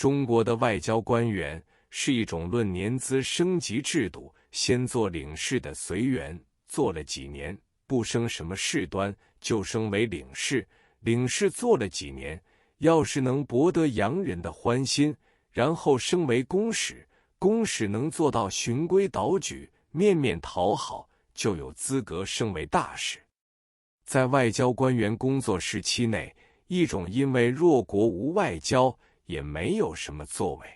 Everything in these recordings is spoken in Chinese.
中国的外交官员是一种论年资升级制度，先做领事的随员，做了几年不升什么事端，就升为领事，领事做了几年，要是能博得洋人的欢心，然后升为公使，公使能做到循规蹈矩，面面讨好，就有资格升为大使。在外交官员工作时期内，一种因为弱国无外交，也没有什么作为；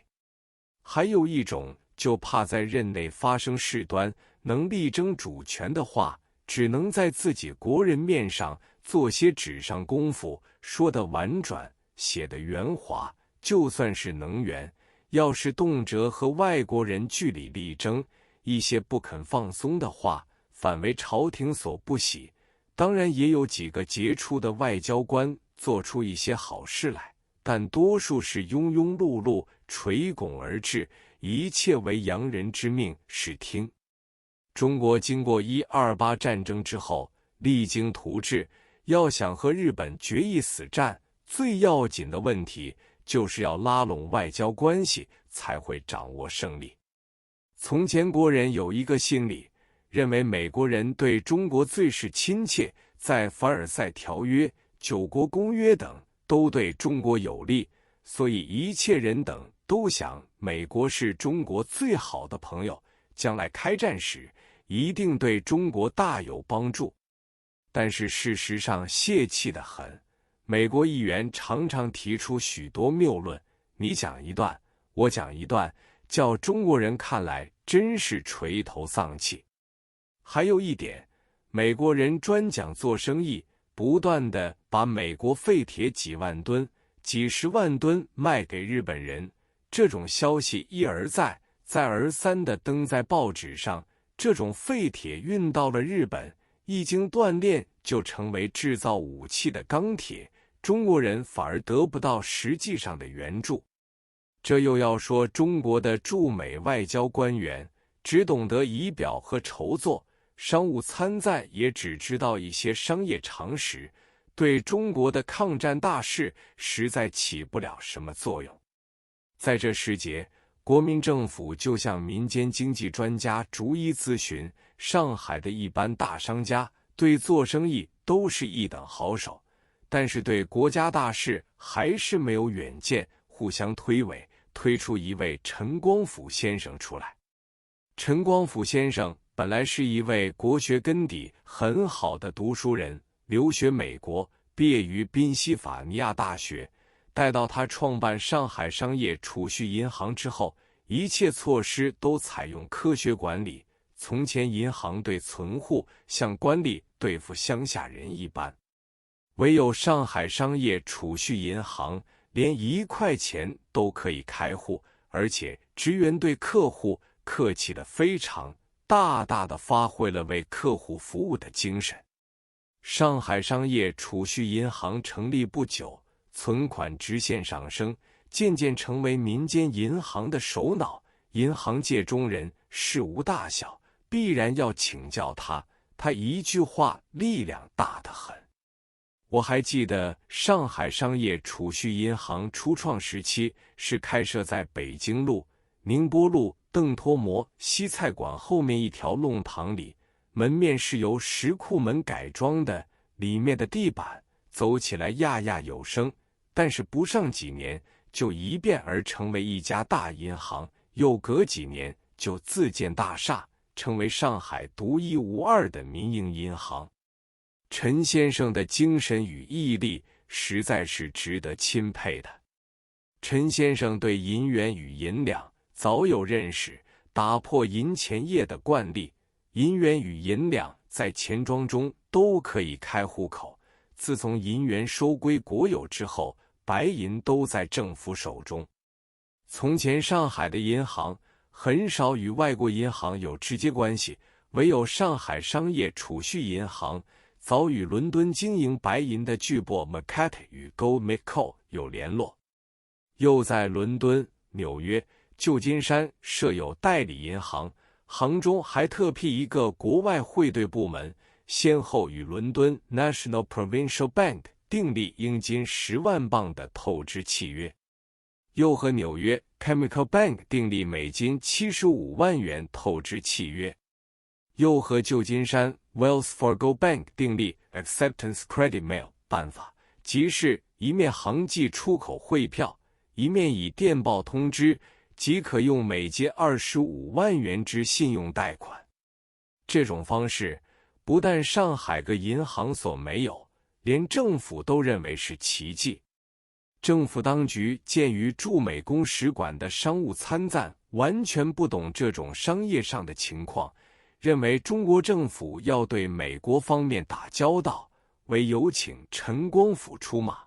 还有一种就怕在任内发生事端，能力争主权的话，只能在自己国人面上做些纸上功夫，说得婉转，写得圆滑，就算是能员，要是动辄和外国人据理力争，一些不肯放松的话，反为朝廷所不喜。当然也有几个杰出的外交官做出一些好事来，但多数是庸庸碌碌，垂拱而治，一切为洋人之命是听。中国经过128战争之后，励精图治，要想和日本决一死战，最要紧的问题就是要拉拢外交关系，才会掌握胜利。从前国人有一个心理，认为美国人对中国最是亲切，在凡尔赛条约、九国公约等都对中国有利，所以一切人等都想美国是中国最好的朋友，将来开战时一定对中国大有帮助。但是事实上泄气得很，美国议员常常提出许多谬论，你讲一段，我讲一段，叫中国人看来真是垂头丧气。还有一点，美国人专讲做生意，不断地把美国废铁几万吨、几十万吨卖给日本人，这种消息一而再、再而三地登在报纸上。这种废铁运到了日本，一经锻炼就成为制造武器的钢铁，中国人反而得不到实际上的援助。这又要说中国的驻美外交官员只懂得仪表和筹作，商务参赞也只知道一些商业常识，对中国的抗战大事实在起不了什么作用。在这时节，国民政府就向民间经济专家逐一咨询，上海的一般大商家对做生意都是一等好手，但是对国家大事还是没有远见，互相推诿，推出一位陈光甫先生出来。陈光甫先生本来是一位国学根底很好的读书人，留学美国，毕业于宾夕法尼亚大学。待到他创办上海商业储蓄银行之后，一切措施都采用科学管理。从前银行对存户像官吏对付乡下人一般，唯有上海商业储蓄银行连1块钱都可以开户，而且职员对客户客气得非常，大大地发挥了为客户服务的精神。上海商业储蓄银行成立不久，存款直线上升，渐渐成为民间银行的首脑。银行界中人事无大小，必然要请教他，他一句话力量大得很。我还记得上海商业储蓄银行初创时期是开设在北京路、宁波路邓托摩西菜馆后面一条弄堂里，门面是由石库门改装的，里面的地板走起来呀呀有声，但是不上几年就一变而成为一家大银行，又隔几年就自建大厦，成为上海独一无二的民营银行。陈先生的精神与毅力实在是值得钦佩的。陈先生对银元与银两早有认识，打破银钱业的惯例，银元与银两在钱庄中都可以开户口。自从银元收归国有之后，白银都在政府手中。从前上海的银行很少与外国银行有直接关系，唯有上海商业储蓄银行早与伦敦经营白银的巨擘 McCarthy 与 Goldmacco 有联络，又在伦敦、纽约、旧金山设有代理银行，行中还特辟一个国外汇兑部门，先后与伦敦 National Provincial Bank 订立英金10万镑的透支契约。又和纽约 Chemical Bank 订立每金75万元透支契约，又和旧金山 Wells Fargo Bank 订立 Acceptance Credit Mail 办法，即是一面航寄出口汇票，一面以电报通知，即可用每金25万元之信用贷款。这种方式不但上海各银行所没有，连政府都认为是奇迹。政府当局鉴于驻美公使馆的商务参赞完全不懂这种商业上的情况，认为中国政府要对美国方面打交道，唯有请陈光甫出马。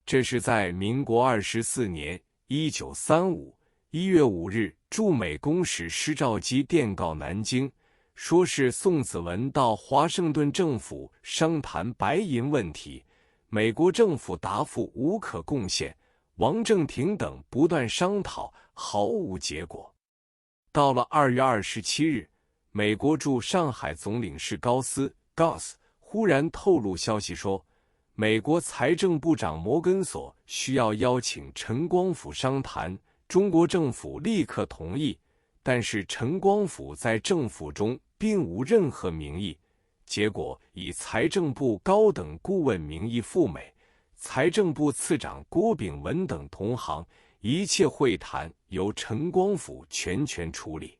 这是在民国24年1935 1月5日，驻美公使施肇基电告南京，说是宋子文到华盛顿政府商谈白银问题，美国政府答复无可贡献，王正廷等不断商讨，毫无结果。到了2月27日，美国驻上海总领事高斯 Goss 忽然透露消息说，美国财政部长摩根索需要邀请陈光甫商谈，中国政府立刻同意，但是陈光甫在政府中并无任何名义，结果以财政部高等顾问名义赴美，财政部次长郭炳文等同行，一切会谈由陈光甫全权处理。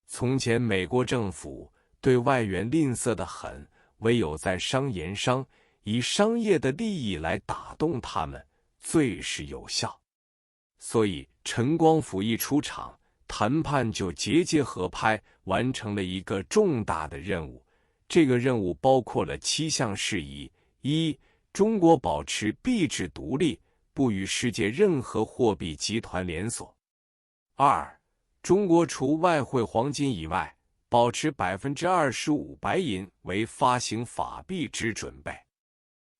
从前美国政府对外援吝啬得很，唯有在商言商，以商业的利益来打动他们，最是有效。所以陈光甫一出场，谈判就节节合拍，完成了一个重大的任务。这个任务包括了7项事宜：一、中国保持币制独立，不与世界任何货币集团连锁；二、中国除外汇黄金以外，保持25%白银为发行法币之准备；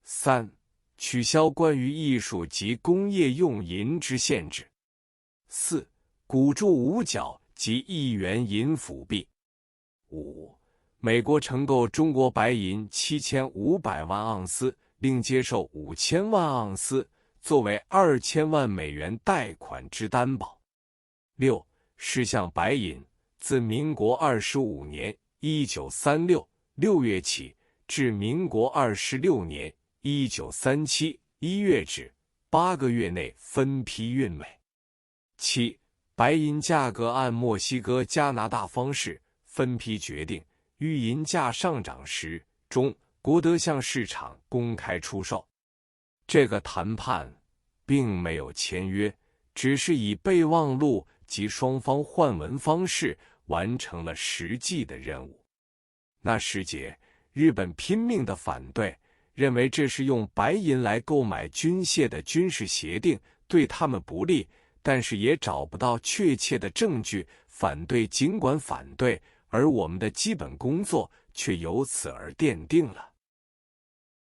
三、取消关于艺术及工业用银之限制；四、鼓助五角及1元银辅币；五、美国承购中国白银7500万盎司，另接受5000万盎司作为2000万美元贷款之担保；六、是向白银自民国25年1936 6月起至民国26年1937 1月止8个月内分批运美。七、白银价格按墨西哥、加拿大方式分批决定，遇银价上涨时，中国得向市场公开出售。这个谈判并没有签约，只是以备忘录及双方换文方式完成了实际的任务。那时节，日本拼命的反对，认为这是用白银来购买军械的军事协定，对他们不利，但是也找不到确切的证据反对。尽管反对，而我们的基本工作却由此而奠定了。